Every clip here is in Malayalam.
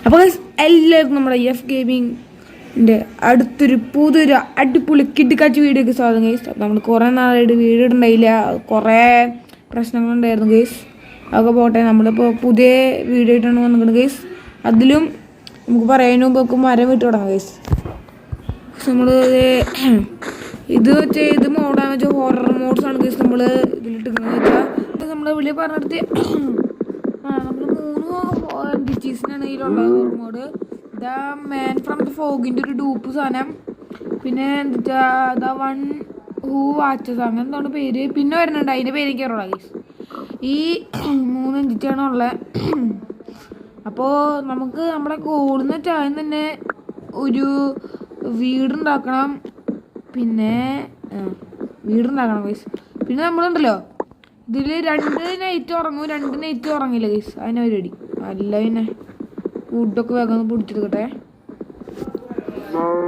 അപ്പോൾ എല്ലാവർക്കും നമ്മുടെ എഫ് ഗെയിമിങ്ങിൻ്റെ പുതിയൊരു അടിപൊളി കിടുക്കാച്ച് വീഡിയോക്ക് സ്വാഗതം ഗൈസ്. നമ്മൾ കുറേ നാളായിട്ട് വീഡിയോ ഇടണ്ടായില്ല, കുറേ പ്രശ്നങ്ങളുണ്ടായിരുന്നു ഗൈസ്. അതൊക്കെ പോട്ടെ, നമ്മളിപ്പോൾ പുതിയ വീഡിയോ ഇട്ടാണ് വന്നിട്ടുണ്ട് ഗൈസ്. അതിലും നമുക്ക് പറയാനും മുമ്പ് മരം വിട്ട് തുടങ്ങാം ഗൈസ്. നമ്മൾ ഇത് മോഡാന്ന് വെച്ചാൽ ഹൊറർ മോഡ്സാണ് ഗൈസ് നമ്മൾ ഇതിലിട്ടിരിക്കുന്നത് വെച്ചാൽ. ഇപ്പം നമ്മൾ വിളിയ പറഞ്ഞിടത്ത് നമ്മൾ 3 ഡിറ്റീസിനാണ് ഇതിലുള്ള horror mode. The man from the ഫോഗിൻ്റെ ഒരു ഡൂപ്പ് സാധനം, പിന്നെ എന്താ ദ വൺ ഹൂ വാച്ചസ് അങ്ങനെ എന്താണ് പേര്, പിന്നെ വരുന്നുണ്ട് അതിൻ്റെ പേര് എനിക്ക് അറിയാം ഗൈസ്. ഈ 3 എൻറ്റിറ്റിയാണ് ഉള്ളത്. അപ്പോൾ നമുക്ക് നമ്മുടെ കൂടുന്ന ചായം തന്നെ ഒരു വീടുണ്ടാക്കണം, പിന്നെ വീടുണ്ടാക്കണം ഗൈസ്. പിന്നെ നമ്മളുണ്ടല്ലോ ഇതിൽ 2 നൈറ്റ് ഉറങ്ങും, 2 നൈറ്റ് ഉറങ്ങില്ല ഗൈസ്. അതിനെ പരിപാടി അല്ല, പിന്നെ ഫുഡൊക്കെ വേഗം ഒന്ന് പിടിച്ചെടുക്കട്ടെ.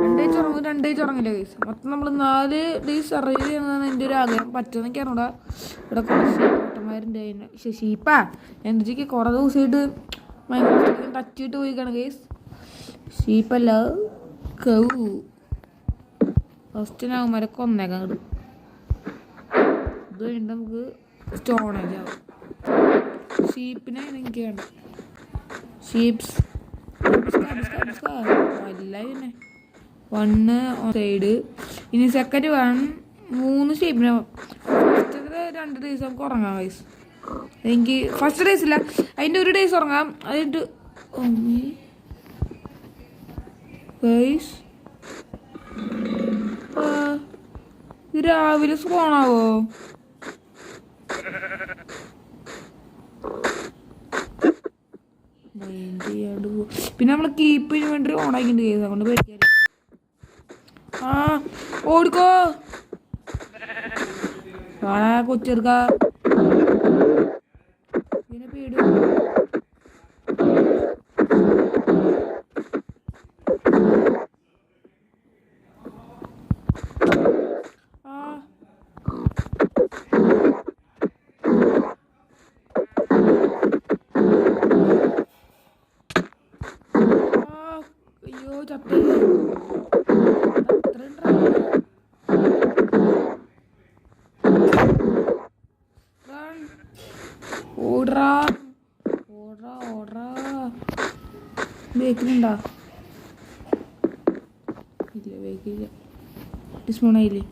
2 നൈറ്റ് ഉറങ്ങും, 2 നൈറ്റ് ഉറങ്ങില്ല ഗൈസ്. മൊത്തം നമ്മൾ 4 ഡേയ്സ് സർവൈവ് ചെയ്യുന്നതാണ് എൻ്റെ ഒരു ആഗ്രഹം. പറ്റുമെന്നൊക്കെ അറിഞ്ഞൂടാ. ഇവിടെ കുറച്ച് കൂട്ടന്മാരുണ്ട്. ഷീപ്പാ എന്തൊക്കെ കുറേ ദിവസമായിട്ട് ടച്ചിട്ട് പോയിക്കാണ് ഗൈസ്. ഷീപ്പല്ല, കൗ. ഫസ്റ്റ് നവന്മാരെ കൊന്നേക്കാം അങ്ങോട്ട്. ഇത് കഴിഞ്ഞിട്ട് നമുക്ക് സ്റ്റോണേജ് ആവും. ഷീപ്പിനെ എനിക്ക് വേണ്ട. ഷീപ്സ് അല്ല, പിന്നെ 1 സൈഡ്, ഇനി സെക്കൻഡ് 3 ഷീപ്പിനെ. ഫസ്റ്റത്തെ 2 ഡേയ്സ് നമുക്ക് ഉറങ്ങാം ഗൈസ്. എനിക്ക് ഫസ്റ്റ് ഡേയ്സ് ഇല്ല, അതിൻ്റെ ഒരു ഡേയ്സ് ഉറങ്ങാം. അതിട്ട് ഗൈസ് ഇത് രാവിലെ സ്പോണാവോ? പിന്നെ നമ്മൾ കീപ്പിന് വേണ്ടി ഓണാക്കിണ്ട് കേസ്. അതുകൊണ്ട് പേടിക്കാൻ ഓടിക്കോ കൊച്ചെടുക്ക. ഇതിനെ പേടി ചത്ത ഓടാ ഓടാ ഓടാ. ബേക്കിലുണ്ടാ? ഇല്ല, ബേക്കില്ല. ഡിസ്മോൺ ആയില്ലേ?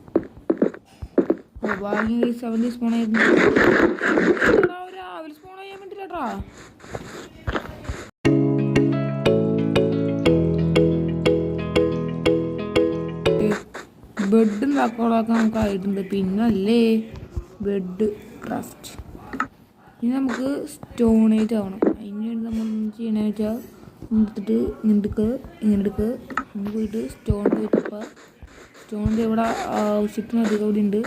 ഓ ഭാഗ്യം 7 ഡിസ്മോൺ ആയിരുന്നു. രാവിലെ സ്പോൺ ചെയ്യാൻ പറ്റില്ലട്ടാ. ബെഡ് ഉണ്ടാക്കാനൊക്കെ നമുക്ക് ആയിട്ടുണ്ട്. പിന്നെ അല്ലേ ബെഡ് ക്രാഫ്റ്റ്. ഇനി നമുക്ക് സ്റ്റോണേജ് ആവണം. അതിന് വേണ്ടി നമ്മൾ ചെയ്യണമെന്ന് വെച്ചാൽ എടുത്തിട്ട് ഇങ്ങനെ എടുക്കുക ഇങ്ങനെ പോയിട്ട് സ്റ്റോൺ പോയിട്ടപ്പോൾ സ്റ്റോണിൻ്റെ ഇവിടെ ആവശ്യത്തിനധികം ഇവിടെ ഉണ്ട്.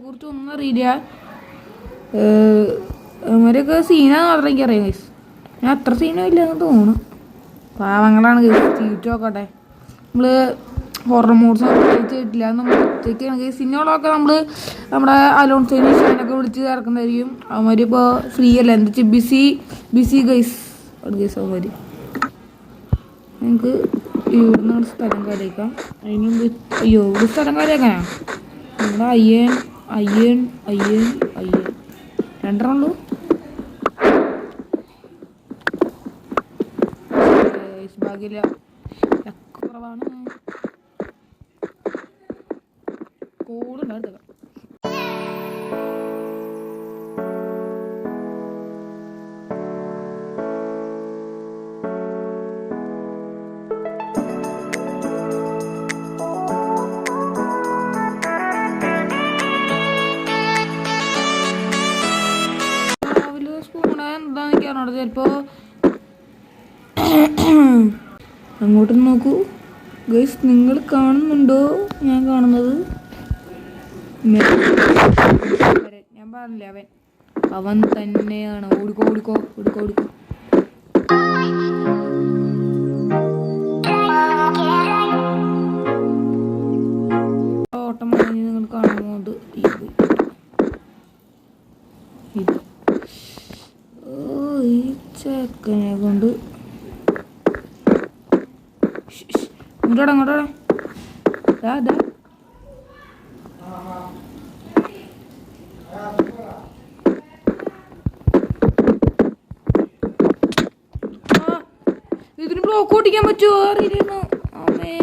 കുറിച്ച് ഒന്നും അറിയില്ല. അവരൊക്കെ സീനാന്ന് പറഞ്ഞാൽ എനിക്കറിയാം ഗൈസ്. ഞാൻ അത്ര സീനും ഇല്ലെന്ന് തോന്നുന്നു. പാവങ്ങളാണ് ഗൈസ്. ചീറ്റ് നോക്കട്ടെ. നമ്മൾ ഹൊറർ മോഡ്സ് കിട്ടില്ല. നമ്മൾ ഉച്ചയ്ക്കാണ് ഗൈസ്. സിനിമകളൊക്കെ നമ്മൾ നമ്മുടെ അലോൺസൈന് ഷാനൊക്കെ വിളിച്ച് ഇറക്കുന്നതായിരിക്കും. അവന്മാരിപ്പോൾ ഫ്രീ അല്ല, എന്താ വെച്ചാൽ ബിസി ഗൈസ് ഗൈസ്. അവന്മാർ നമുക്ക് ഇവിടുന്ന് സ്ഥലം കാര്യമാക്കാം. അതിന് മുമ്പ് ഇവിടെ സ്ഥലം കാര്യമാക്കാനാ. നമ്മുടെ അയ്യൻ 2 ഉള്ളൂ. ഭാഗ്യമില്ല, കുറവാണ്. കൂടുണ്ടാ ചിലപ്പോ. അങ്ങോട്ട് നോക്കൂ ഗൈസ്, നിങ്ങൾ കാണുന്നുണ്ടോ? ഞാൻ കാണുന്നത് ഞാൻ പറഞ്ഞില്ലേ അവൻ തന്നെയാണ്. ഓടിക്കോ. ഇങ്ങോട്ടാ ഇതിന് ബ്ലോക്ക് ഓടിക്കാൻ പറ്റുമോ അറിയില്ലായിരുന്നു. അമ്മേ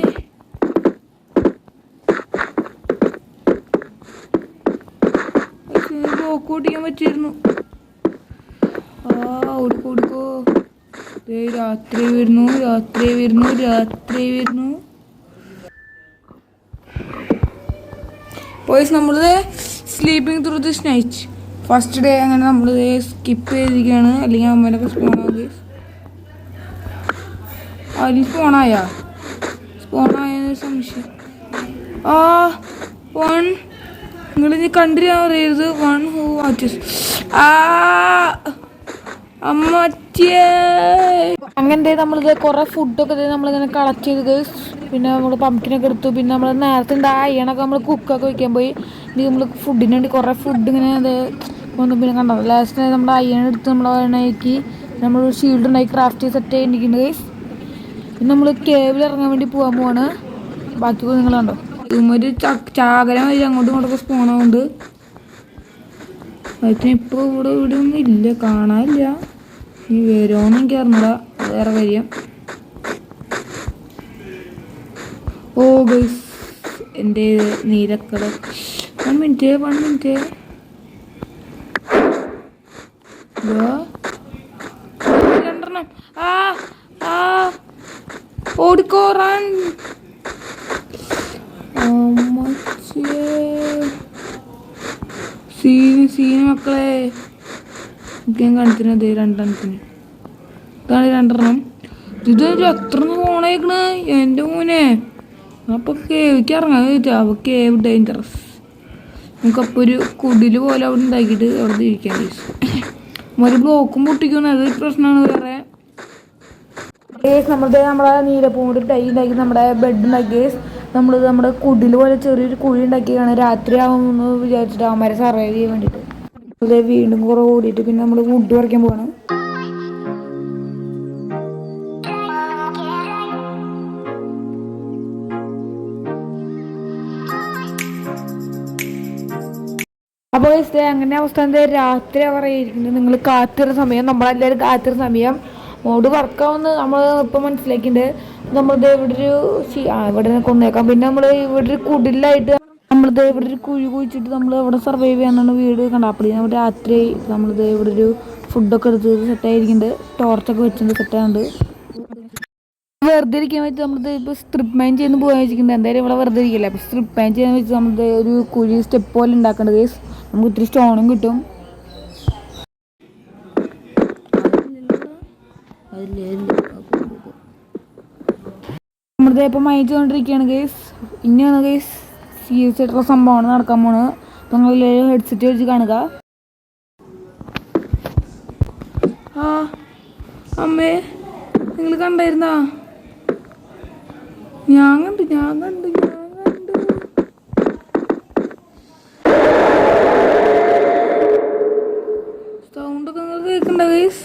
ബ്ലോക്ക് ഓടിക്കാൻ പറ്റിയിരുന്നു. ഓടിക്കോ രാത്രി വരുന്നു. പോയിസ് നമ്മള് sleeping through this night first day അങ്ങനെ നമ്മൾ സ്കിപ്പ് ചെയ്തിരിക്കുകയാണ്. അല്ലെങ്കിൽ അമ്മേനൊക്കെ സ്പോണായി സ്പോണായെന്ന് സംശയം. നിങ്ങൾ ഇനി കണ്ടില്ല പറയരുത്. വൺ ഹൂ വാച്ചസ് അങ്ങനത്തെ നമ്മളിത് കുറെ ഫുഡൊക്കെ നമ്മളിങ്ങനെ കളക്ട് ചെയ്ത് പിന്നെ നമ്മൾ പമ്പിനൊക്കെ എടുത്തു. പിന്നെ നമ്മൾ നേരത്തെ അയ്യണൊക്കെ നമ്മൾ കുക്കൊക്കെ വയ്ക്കാൻ പോയി. ഇത് നമ്മൾ ഫുഡിന് വേണ്ടി കുറേ ഫുഡ് ഇങ്ങനെ അത് വന്നു. പിന്നെ കണ്ടത് ലാസ്റ്റ് നമ്മുടെ അയ്യണ എടുത്ത് നമ്മളാക്കി നമ്മൾ ഷീൽഡ് ഉണ്ടാക്കി ക്രാഫ്റ്റ് ചെയ്ത് സെറ്റ് ചെയ്തിരിക്കുന്നത്. പിന്നെ നമ്മൾ കേവിൽ ഇറങ്ങാൻ വേണ്ടി പോവാണ്. ബാക്കി നിങ്ങൾ കണ്ടോ ഒരു ചാകര വഴി അങ്ങോട്ടും ഇങ്ങോട്ടൊക്കെ സ്പോണുണ്ട്. അതിന് ഇപ്പോൾ ഇവിടെ ഒന്നും ഇല്ല, കാണാനില്ല. ഇനി വരുമോന്ന് എനിക്ക് അറിഞ്ഞൂടാ, വേറെ കാര്യം. ഗൈസ് എൻ്റെ നീലക്കട 1 മിനിറ്റ് രണ്ടെണ്ണം. ഓടിക്കോറാൻ സീന് മക്കളെ ഞാൻ കാണിക്കുന്നത് രണ്ടെണ്ണത്തിന്. ഇതാണ് രണ്ടെണ്ണം. ഇത് എത്ര ഫോണേക്കണ് എൻ്റെ മോനെ. അപ്പൊ കേവിക്ക് ഇറങ്ങാൻ പറ്റുക. അപ്പൊ കേവ് ഡേഞ്ചറസ്. നമുക്കപ്പോൾ ഒരു കുടില് പോലെ അവിടെ ഉണ്ടാക്കിയിട്ട് അവിടെ ഇരിക്കാൻ ഒരു ബ്ലോക്കും പൊട്ടിക്കുന്നു. അതൊരു പ്രശ്നമാണ്. വേറെ നമ്മളെ നീലപ്പൂണ്ട് ടൈ ഉണ്ടാക്കി നമ്മുടെ ബെഡ് ഉണ്ടാക്കി നമ്മുടെ കുടില് പോലെ ചെറിയൊരു കുഴി ഉണ്ടാക്കിയാണ് രാത്രി ആവുമെന്ന് വിചാരിച്ചിട്ട് അവന്മാരെ സർവൈവ് ചെയ്യാൻ വേണ്ടിയിട്ട്. അത് വീണ്ടും കുറെ ഓടിയിട്ട് പിന്നെ നമ്മൾ വുഡ് പറിക്കാൻ പോവാണ്. അപ്പോൾ അങ്ങനെ അവസ്ഥ രാത്രി പറയിരിക്കുന്നത്. നിങ്ങൾ കാത്തിരുന്ന സമയം, നമ്മളെല്ലാവരും കാത്തിരുന്ന സമയം മോഡ് വർക്കാവുന്ന നമ്മൾ ഇപ്പം മനസ്സിലാക്കിയിട്ടുണ്ട്. നമ്മളിത് ഇവിടെ കൊന്നേക്കാം. പിന്നെ നമ്മൾ ഇവിടെ ഒരു കുടിലായിട്ട് നമ്മളിത് ഇവിടെ ഒരു കുഴി കുഴിച്ചിട്ട് നമ്മൾ ഇവിടെ സർവൈവ് ചെയ്യാനാണ് വീട് കണ്ട. അപ്പോൾ നമ്മൾ രാത്രി നമ്മളിത് ഇവിടെ ഒരു ഫുഡൊക്കെ എടുത്ത് സെറ്റായിരിക്കുന്നുണ്ട്. ടോർച്ചൊക്കെ വെച്ചിട്ട് സെറ്റാകുന്നുണ്ട്. വെറുതെ ഇരിക്കാൻ വെച്ച് നമ്മളിത് ഇപ്പോൾ സ്ട്രിപ്പ് മൈൻ ചെയ്യുന്ന പോകാൻ വെച്ചിട്ടുണ്ട്. എന്തായാലും ഇവിടെ വെറുതെ ഇരിക്കില്ല. അപ്പോൾ സ്ട്രിപ്പ് മൈൻ ചെയ്യാൻ വെച്ച് നമ്മളിത് ഒരു കുഴി സ്റ്റെപ്പ് പോലെ ഉണ്ടാക്കേണ്ടത്. നമുക്ക് ഇത്തിരി സ്റ്റോണും കിട്ടും. നമ്മളിത് ഇപ്പോൾ മൈൻ ചെയ്തുകൊണ്ടിരിക്കുകയാണ് ഗേസ്. ഇനിയാണ് ഗേസ് സീരിയസ് ആയിട്ടുള്ള സംഭവമാണ് നടക്കാൻ പോണത്. അപ്പോൾ നിങ്ങളെല്ലാവരും ഹെഡ്സെറ്റ് വെച്ച് കാണുക. അമ്മേ നിങ്ങൾ കണ്ടായിരുന്നാ? ഞാൻ കണ്ടു സൗണ്ടൊക്കെ നിങ്ങൾ കേൾക്കണ്ട ഗൈസ്.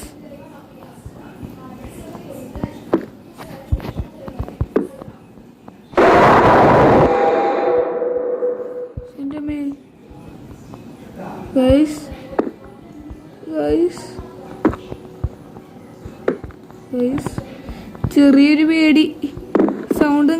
ചെറിയൊരു പേടി സൗണ്ട്.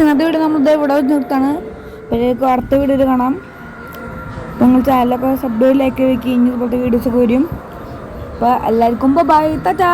ഇന്നത്തെ വീഡിയോ നമ്മളിത് ഇവിടെ വെച്ച് നിർത്താണ്. അപ്പോൾ അടുത്ത വീഡിയോയിൽ കാണാം. അപ്പോൾ നിങ്ങൾ ചാനലൊക്കെ സബ്സ്ക്രൈബ് ലൈക്ക് വയ്ക്കുക. ഇനി ഇതുപോലത്തെ വീഡിയോസൊക്കെ വരും. അപ്പോൾ എല്ലാവർക്കും ബൈ, ടാറ്റാ.